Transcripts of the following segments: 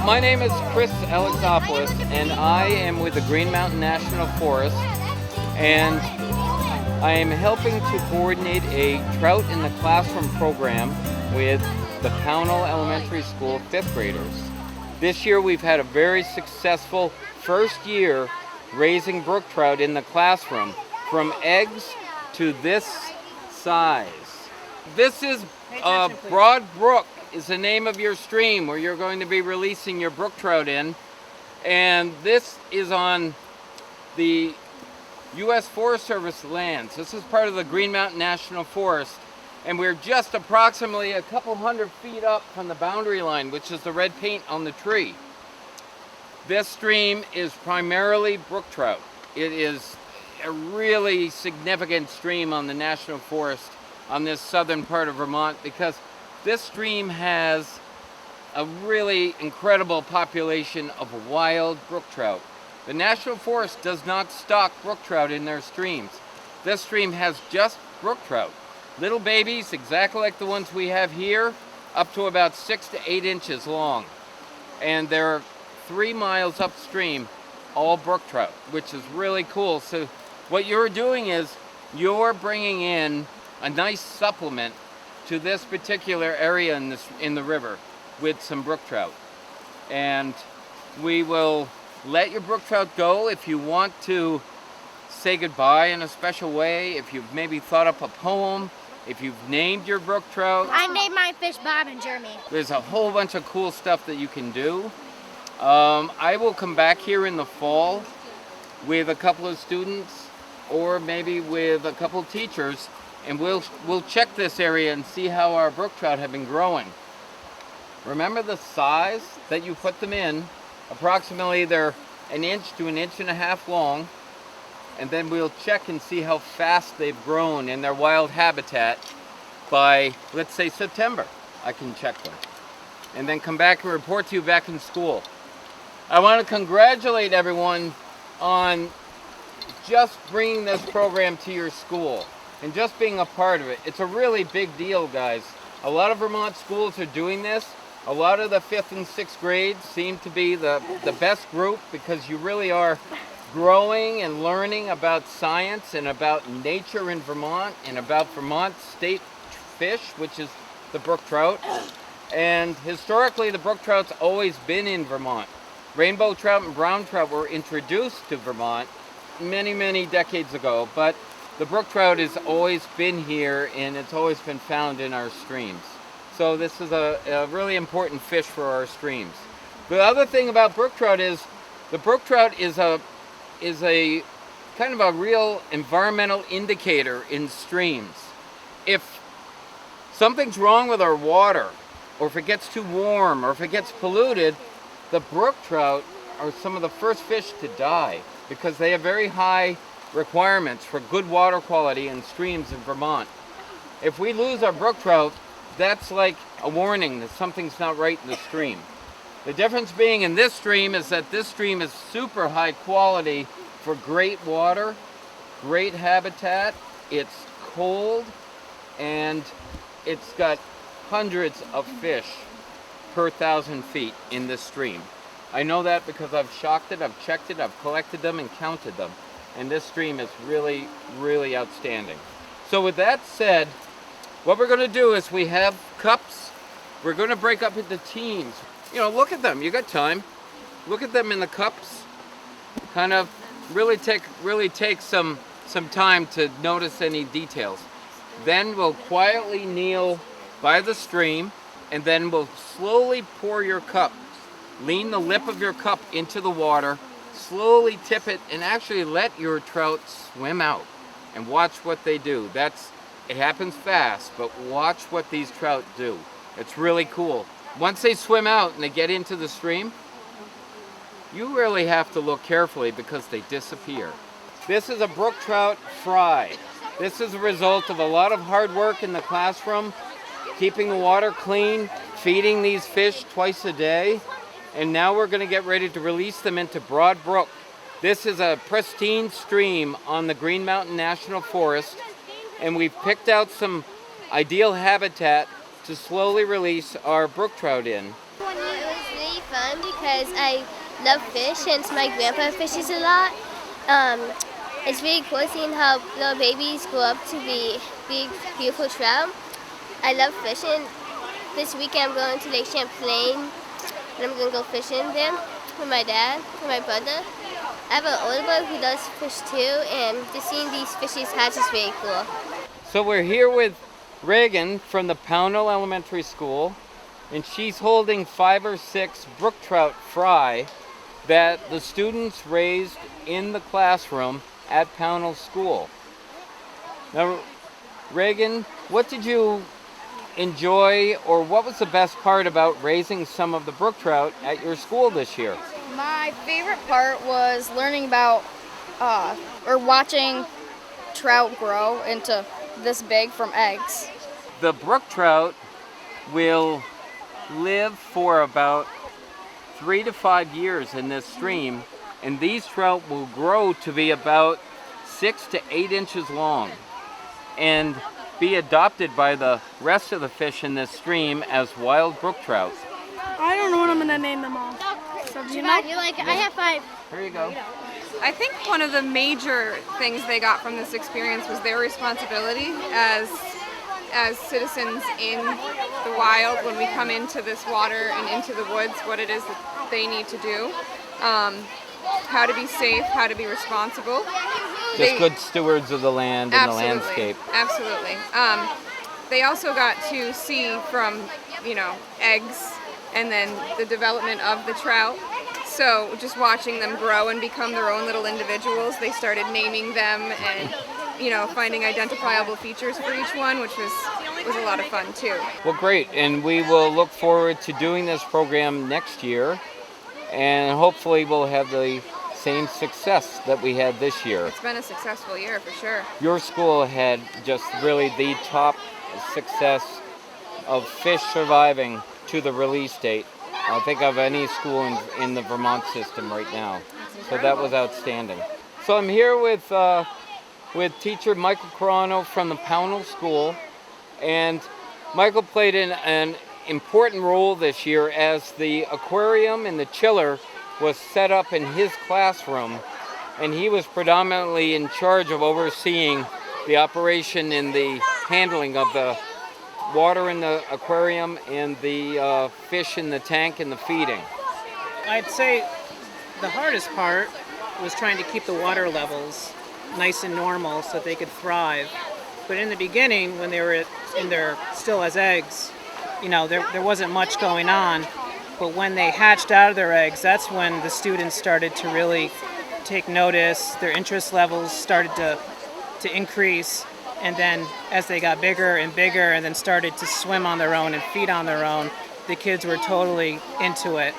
my name is Chris Alexopoulos, and I am with the Green Mountain National Forest, and I am helping to coordinate a Trout in the Classroom program with the Pownal Elementary School 5th graders. This year we've had a very successful first year raising brook trout in the classroom, from eggs to this size. This is Broad Brook is the name of your stream where you're going to be releasing your brook trout in. And this is on the U.S. Forest Service lands. This is part of the Green Mountain National Forest. And we're just approximately a couple hundred feet up from the boundary line, which is the red paint on the tree. This stream is primarily brook trout. It is a really significant stream on the National Forest on this southern part of Vermont because this stream has a really incredible population of wild brook trout. The National Forest does not stock brook trout in their streams. This stream has just brook trout. Little babies, exactly like the ones we have here, up to about 6 to 8 inches long. And they're 3 miles upstream, all brook trout, which is really cool. So what you're doing is you're bringing in a nice supplement to this particular area in the river with some brook trout. And we will let your brook trout go if you want to say goodbye in a special way, if you've maybe thought up a poem, if you've named your brook trout. I named my fish Bob and Jeremy. There's a whole bunch of cool stuff that you can do. I will come back here in the fall with a couple of students or maybe with a couple of teachers, and we'll check this area and see how our brook trout have been growing. Remember the size that you put them in. Approximately they're 1 inch to 1.5 inches long, and then we'll check and see how fast they've grown in their wild habitat by, let's say, September. I can check them and then come back and report to you back in school. I want to congratulate everyone on just bringing this program to your school and just being a part of it. It's a really big deal, guys. A lot of Vermont schools are doing this. A lot of the 5th and 6th grades seem to be the best group because you really are growing and learning about science and about nature in Vermont and about Vermont state fish, which is the brook trout. And historically, the brook trout's always been in Vermont. Rainbow trout and brown trout were introduced to Vermont many, many decades ago, but the brook trout has always been here and it's always been found in our streams. So this is a really important fish for our streams. The other thing about brook trout is the brook trout is a kind of a real environmental indicator in streams. If something's wrong with our water, or if it gets too warm, or if it gets polluted, the brook trout are some of the first fish to die because they have very high requirements for good water quality in streams in Vermont. If we lose our brook trout, that's like a warning that something's not right in the stream. The difference being in this stream is that this stream is super high quality for great water, great habitat, it's cold, and it's got hundreds of fish per 1,000 feet in this stream. I know that because I've shocked it, I've checked it, I've collected them and counted them. And this stream is really, really outstanding. So with that said, what we're going to do is we have cups. We're going to break up into teams. You know, look at them. You got time. Look at them in the cups. Kind of really take some time to notice any details. Then we'll quietly kneel by the stream, and then we'll slowly pour your cup. Lean the lip of your cup into the water. Slowly tip it and actually let your trout swim out and watch what they do. It happens fast, but watch what these trout do. It's really cool. Once they swim out and they get into the stream, you really have to look carefully because they disappear. This is a brook trout fry. This is a result of a lot of hard work in the classroom, keeping the water clean, feeding these fish twice a day. And now we're going to get ready to release them into Broad Brook. This is a pristine stream on the Green Mountain National Forest, and we've picked out some ideal habitat to slowly release our brook trout in. When it was really fun because I love fish since my grandpa fishes a lot. It's really cool seeing how little babies grow up to be big, beautiful trout. I love fishing. This weekend I'm going to Lake Champlain and I'm going to go fishing there with my dad and my brother. I have an older brother who does fish too, and just seeing these fishes hatch is really cool. So we're here with Reagan from the Pownal Elementary School, and she's holding 5 or 6 brook trout fry that the students raised in the classroom at Pownal School. Now, Reagan, what did you enjoy, or what was the best part about raising some of the brook trout at your school this year? My favorite part was learning about or watching trout grow into this big from eggs. The brook trout will live for about 3 to 5 years in this stream, and these trout will grow to be about 6 to 8 inches long and be adopted by the rest of the fish in this stream as wild brook trout. I don't know what I'm going to name them all. So do you know? You're like, I have 5. Here you go. I think one of the major things they got from this experience was their responsibility as citizens in the wild when we come into this water and into the woods, what it is that they need to do, how to be safe, how to be responsible. Just good stewards of the land and the landscape. Absolutely. They also got to see from, eggs and then the development of the trout. So just watching them grow and become their own little individuals, they started naming them and, finding identifiable features for each one, which was a lot of fun too. Well, great, and we will look forward to doing this program next year, and hopefully we'll have the same success that we had this year. It's been a successful year for sure. Your school had just really the top success of fish surviving to the release date, I think, of any school in the Vermont system right now. So that was outstanding. So I'm here with teacher Michael Carrano from the Pownal School, and Michael played an important role this year as the aquarium and the chiller was set up in his classroom, and he was predominantly in charge of overseeing the operation and the handling of the water in the aquarium and the fish in the tank and the feeding. I'd say the hardest part was trying to keep the water levels nice and normal so that they could thrive. But in the beginning, when they were still as eggs, there wasn't much going on. But when they hatched out of their eggs, that's when the students started to really take notice. Their interest levels started to increase. And then as they got bigger and bigger and then started to swim on their own and feed on their own, the kids were totally into it.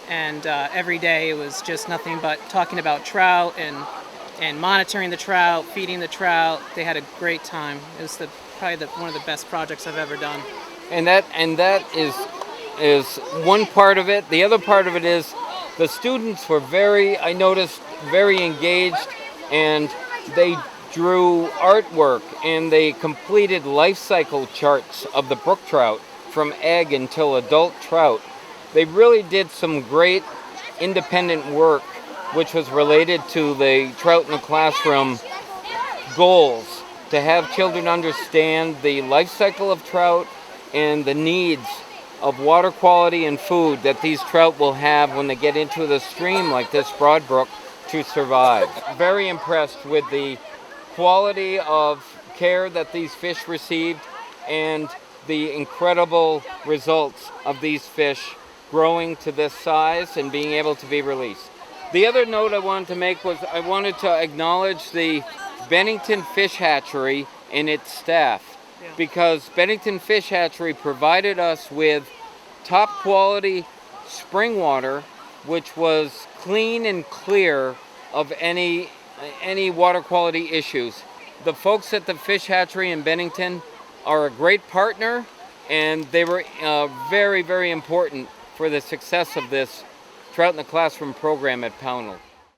And every day it was just nothing but talking about trout and monitoring the trout, feeding the trout. They had a great time. It was probably one of the best projects I've ever done. And that is one part of it. The other part of it is the students were very engaged, and they drew artwork and they completed life cycle charts of the brook trout from egg until adult trout. They really did some great independent work which was related to the Trout in the Classroom goals, to have children understand the life cycle of trout and the needs of water quality and food that these trout will have when they get into the stream like this Broad Brook to survive. Very impressed with the quality of care that these fish received and the incredible results of these fish growing to this size and being able to be released. The other note I wanted to make was I wanted to acknowledge the Bennington Fish Hatchery and its staff, because Bennington Fish Hatchery provided us with top quality spring water, which was clean and clear of any water quality issues. The folks at the Fish Hatchery in Bennington are a great partner, and they were very, very important for the success of this Trout in the Classroom program at Pownal.